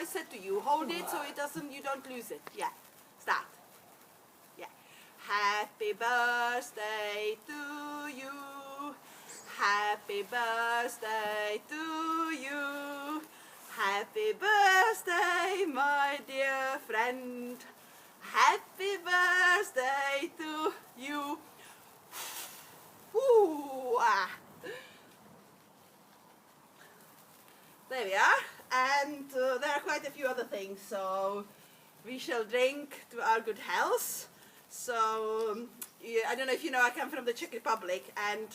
said to you. Hold it so you don't lose it. Yeah. Start. Yeah. Happy birthday to you. Happy birthday to you. Happy birthday, my dear friend. Happy birthday to you. Ooh, ah. There we are. And there are quite a few other things. So we shall drink to our good health. So I don't know if you know, I come from the Czech Republic, and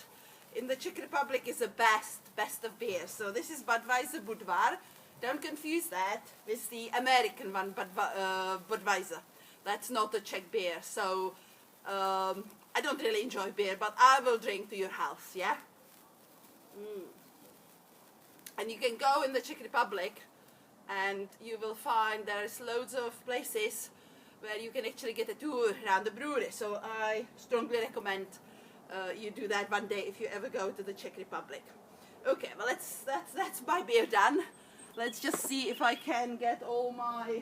in the Czech Republic is the best of beer. So this is Budweiser Budvar. Don't confuse that with the American one, Budweiser. That's not a Czech beer. So I don't really enjoy beer, but I will drink to your health, yeah? And you can go in the Czech Republic and you will find there's loads of places where you can actually get a tour around the brewery. So I strongly recommend you do that one day if you ever go to the Czech Republic. Okay, well that's my beer done. Let's just see if I can get all my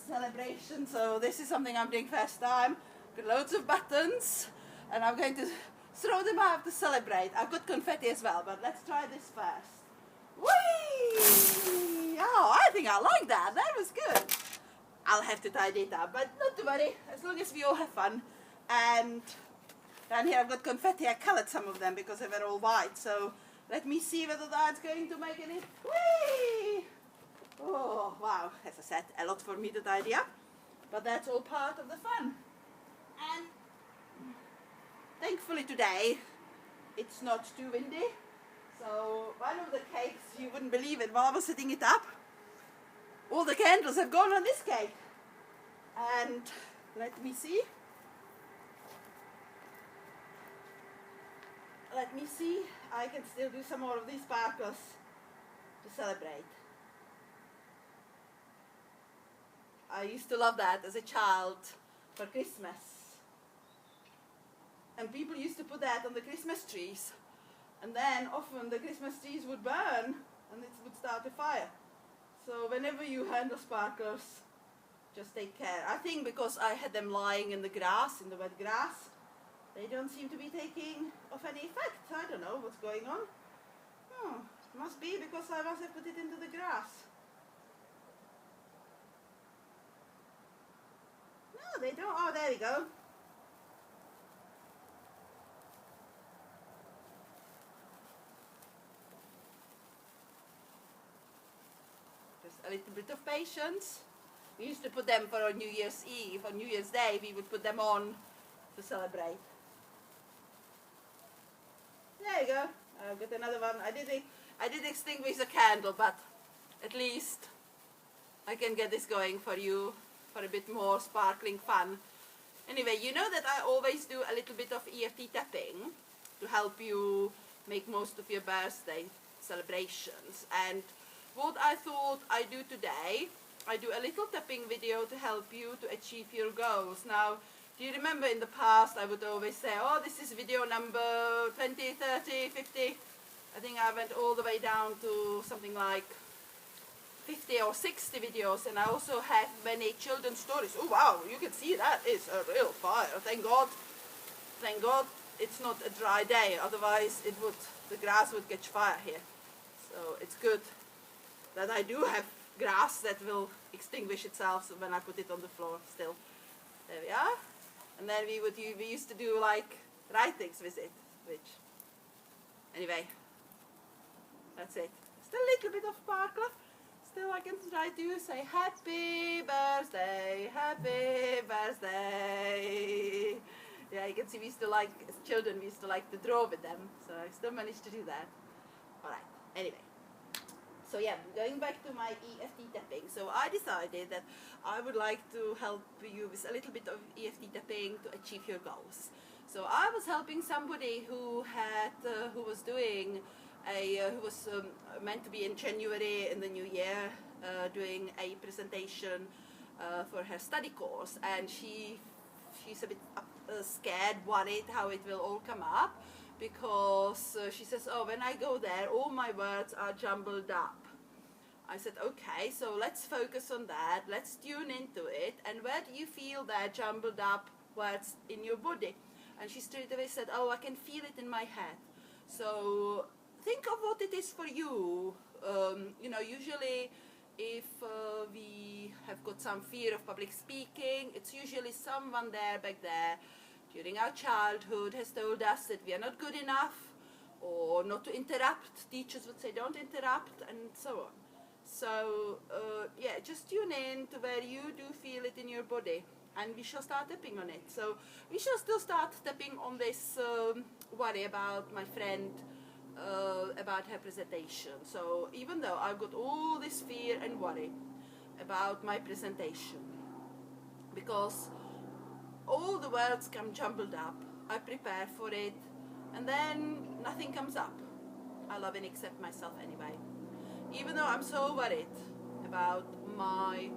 celebrations. So this is something I'm doing first time. Got loads of buttons and I'm going to throw them out to celebrate. I've got confetti as well, but let's try this first. Whee! Oh, I think I like that. That was good. I'll have to tidy it up, but not to worry, as long as we all have fun. And down here I've got confetti. I colored some of them because they were all white. So let me see whether that's going to make any. Whee! Oh, wow. As I said, a lot for me to tidy up. But that's all part of the fun. And thankfully today, it's not too windy. So one of the cakes, you wouldn't believe it, while I was setting it up, all the candles have gone on this cake. And let me see. Let me see. I can still do some more of these sparkles to celebrate. I used to love that as a child for Christmas. And people used to put that on the Christmas trees. And then often the Christmas trees would burn and it would start a fire. So whenever you handle sparklers, just take care. I think because I had them lying in the grass, in the wet grass, they don't seem to be taking of any effect. I don't know what's going on. Oh, must be because I must have put it into the grass. No, they don't. Oh, there we go. Just a little bit of patience. We used to put them for on New Year's Eve. On New Year's Day, we would put them on to celebrate. There you go. I've got another one. I did extinguish the candle, but at least I can get this going for you for a bit more sparkling fun. Anyway, you know that I always do a little bit of EFT tapping to help you make most of your birthday celebrations. And what I thought I'd do today, I do a little tapping video to help you to achieve your goals. Now, do you remember in the past I would always say, oh, this is video number 20, 30, 50. I think I went all the way down to something like 50 or 60 videos, and I also have many children's stories. Oh wow, you can see that is a real fire. Thank God it's not a dry day, otherwise the grass would catch fire here. So it's good that I do have grass that will extinguish itself when I put it on the floor still. There we are. And then we used to do like writings with it, which, anyway, that's it. Still a little bit of sparkle. Still I can try to say happy birthday, happy birthday. Yeah, you can see we used to like, as children, we used to like to draw with them. So I still managed to do that. Alright, anyway. So yeah, going back to my EFT tapping. So I decided that I would like to help you with a little bit of EFT tapping to achieve your goals. So I was helping somebody who was doing who was meant to be in January in the new year, doing a presentation for her study course, and she's a bit scared, worried how it will all come up, because she says, oh, when I go there all my words are jumbled up. I said, okay, so let's focus on that, let's tune into it, and where do you feel that jumbled up words in your body? And she straight away said, oh, I can feel it in my head. So think of what it is for you. You know, usually if we have got some fear of public speaking, it's usually someone there back there during our childhood has told us that we are not good enough, or not to interrupt. Teachers would say don't interrupt, and so on. So yeah, just tune in to where you do feel it in your body, and we shall start tapping on it. So we shall still start tapping on this worry about my friend, about her presentation. So even though I've got all this fear and worry about my presentation, because all the words come jumbled up, I prepare for it, and then nothing comes up. I love and accept myself anyway. Even though I'm so worried about my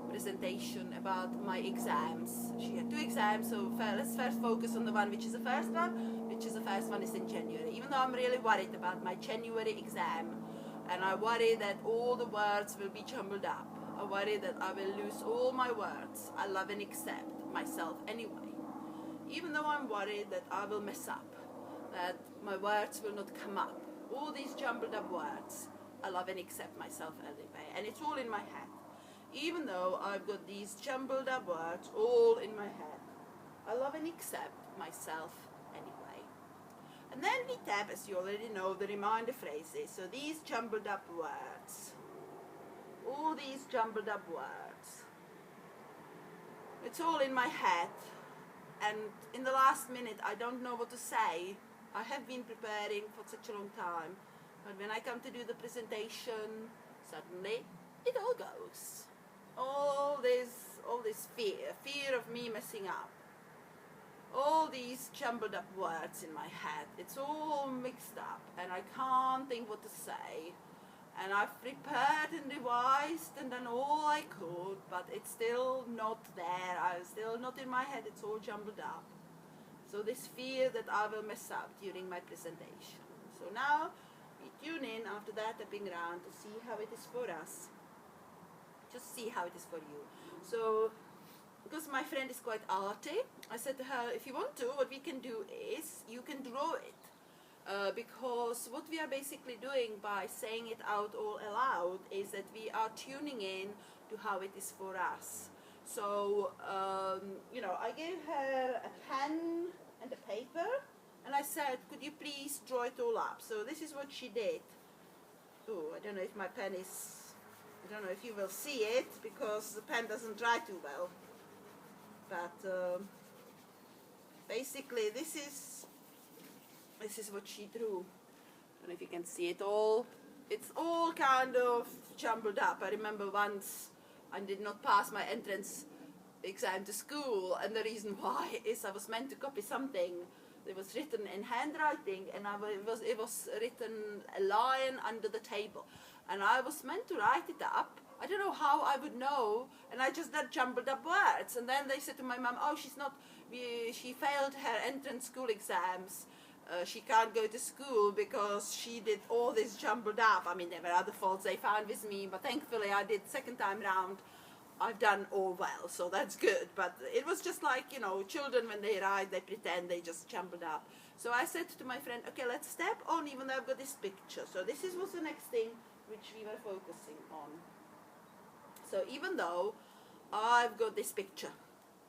presentation, about my exams. She had 2 exams, so let's first focus on the one which is the first one, which is the first one is in January. Even though I'm really worried about my January exam, and I worry that all the words will be jumbled up, I worry that I will lose all my words, I love and accept myself anyway. Even though I'm worried that I will mess up, that my words will not come up, all these jumbled up words, I love and accept myself anyway, and it's all in my head. Even though I've got these jumbled up words all in my head, I love and accept myself anyway. And then we tap, as you already know, the reminder phrases. So these jumbled up words, all these jumbled up words, it's all in my head, and in the last minute I don't know what to say. I have been preparing for such a long time, but when I come to do the presentation, suddenly it all goes. All this fear of me messing up, all these jumbled up words in my head, it's all mixed up, and I can't think what to say. And I've prepared and revised and done all I could, but it's still not there. I'm still not in my head, it's all jumbled up. So this fear that I will mess up during my presentation. So now we tune in after that, tapping around to see how it is for us. Just see how it is for you. So, because my friend is quite arty, I said to her, if you want to, what we can do is, you can draw it. Because what we are basically doing by saying it out all aloud is that we are tuning in to how it is for us. So, you know, I gave her a pen and a paper, and I said, could you please draw it all up? So this is what she did. Oh, I don't know if my pen is, I don't know if you will see it, because the pen doesn't dry too well. But basically this is what she drew. I don't know if you can see it all. It's all kind of jumbled up. I remember once I did not pass my entrance exam to school, and the reason why is I was meant to copy something that was written in handwriting, and it was written a lion under the table, and I was meant to write it up. I don't know how I would know, and I just did jumbled up words. And then they said to my mum, oh, she failed her entrance school exams. She can't go to school because she did all this jumbled up. I mean, there were other faults they found with me, but thankfully I did second time round. I've done all well, so that's good. But it was just like, you know, children when they write, they pretend they just jumbled up. So I said to my friend, okay, let's step on, even though I've got this picture. So this was the next thing which we were focusing on. So even though I've got this picture,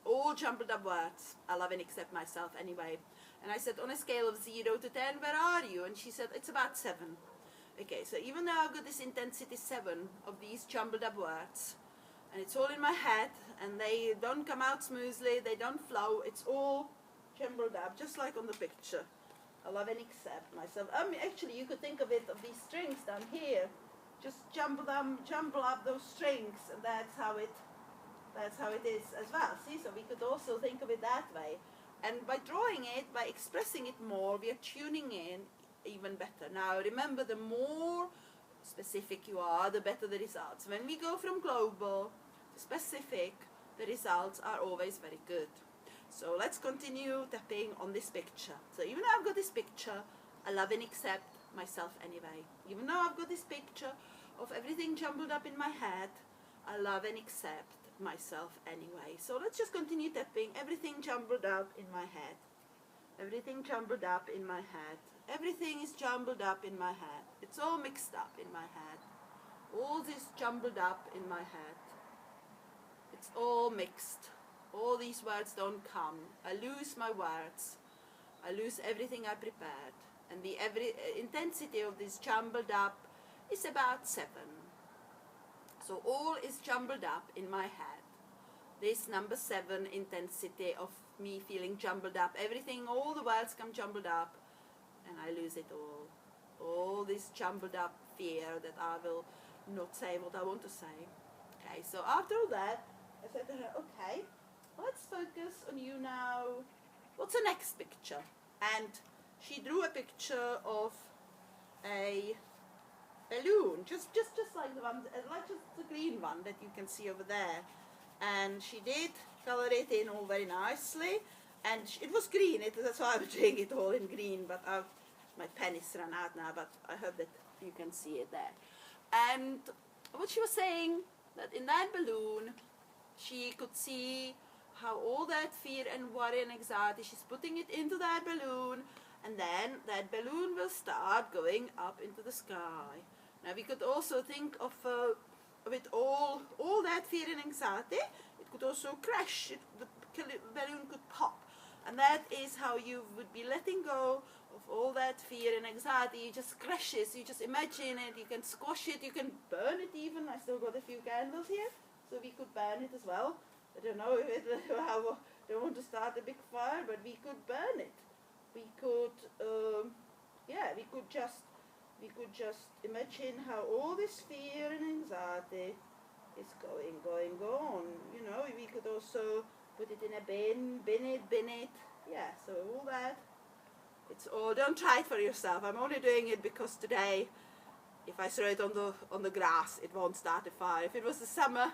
all jumbled up words, I love and accept myself anyway. And I said, on a scale of 0 to 10, where are you? And she said, it's about 7. Okay, so even though I've got this intensity 7 of these jumbled up words, and it's all in my head, and they don't come out smoothly, they don't flow, it's all jumbled up, just like on the picture. I love and accept myself. Actually, you could think of it, of these strings down here. Just jumble up those strings, and that's how it is as well. See, so we could also think of it that way. And by drawing it, by expressing it more, we are tuning in even better. Now remember, the more specific you are, the better the results. When we go from global to specific, the results are always very good. So let's continue tapping on this picture. So even though I've got this picture, I love and accept myself anyway. Even though I've got this picture of everything jumbled up in my head. I love and accept myself anyway. So let's just continue tapping. Everything jumbled up in my head. Everything jumbled up in my head. Everything is jumbled up in my head. It's all mixed up in my head. All this jumbled up in my head. It's all mixed. All these words don't come. I lose my words. I lose everything I prepared. And the intensity of this jumbled up is about 7. So all is jumbled up in my head. This number 7 intensity of me feeling jumbled up. Everything, all the words come jumbled up, and I lose it all. All this jumbled up fear that I will not say what I want to say. Okay, so after all that, I said to her, okay, let's focus on you now. What's the next picture? And she drew a picture of a balloon, just like the one, like just the green one that you can see over there. And she did color it in all very nicely, and it was green. That's why I'm doing it all in green. But my pen is run out now. But I hope that you can see it there. And what she was saying, that in that balloon, she could see how all that fear and worry and anxiety, she's putting it into that balloon, and then that balloon will start going up into the sky. Now we could also think of with all that fear and anxiety, it could also crash. The balloon could pop, and that is how you would be letting go of all that fear and anxiety. It just crashes. You just imagine it. You can squash it. You can burn it even. I still got a few candles here, so we could burn it as well. I don't know if how. Don't want to start a big fire, but we could burn it. We could, yeah, we could just imagine how all this fear and anxiety is going on. You know, we could also put it in a bin it. Yeah, so all that. It's all. Don't try it for yourself. I'm only doing it because today, if I throw it on the grass, it won't start a fire. If it was the summer,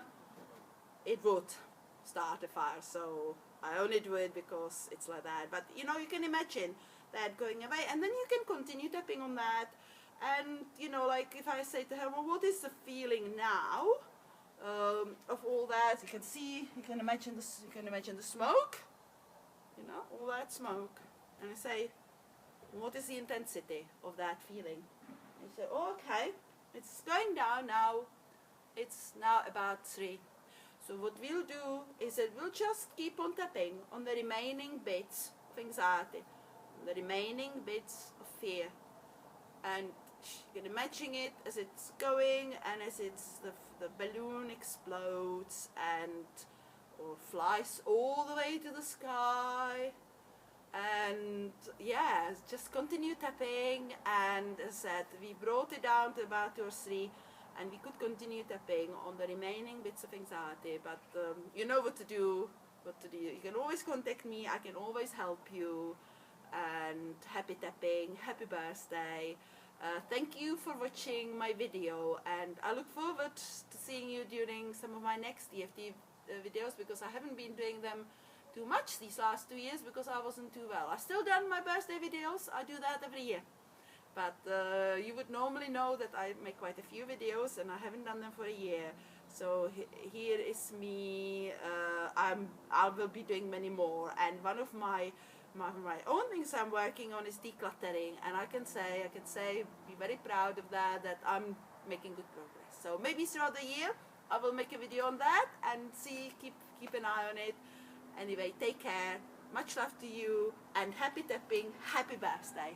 it would start a fire. So I only do it because it's like that. But you know, you can imagine that going away, and then you can continue tapping on that. And you know, like if I say to her, well, what is the feeling now of all that? You can see, you can imagine the smoke. You know, all that smoke. And I say, what is the intensity of that feeling? And you say, oh, okay, it's going down now. It's now about 3. So what we'll do is that we'll just keep on tapping on the remaining bits of anxiety, the remaining bits of fear, and you can imagine it as it's going, and as the balloon explodes and or flies all the way to the sky. And yeah, just continue tapping, and as I said, we brought it down to about 2 or 3. And we could continue tapping on the remaining bits of anxiety, but you know what to do. You can always contact me. I can always help you. And happy tapping, happy birthday. Thank you for watching my video, and I look forward to seeing you during some of my next EFT videos, because I haven't been doing them too much these last 2 years because I wasn't too well. I've still done my birthday videos. I do that every year. But you would normally know that I make quite a few videos, and I haven't done them for a year. So here is me. I will be doing many more. And one of my own things I'm working on is decluttering. And I can say, be very proud of that I'm making good progress. So maybe throughout the year, I will make a video on that and keep an eye on it. Anyway, take care. Much love to you, and happy tapping. Happy birthday.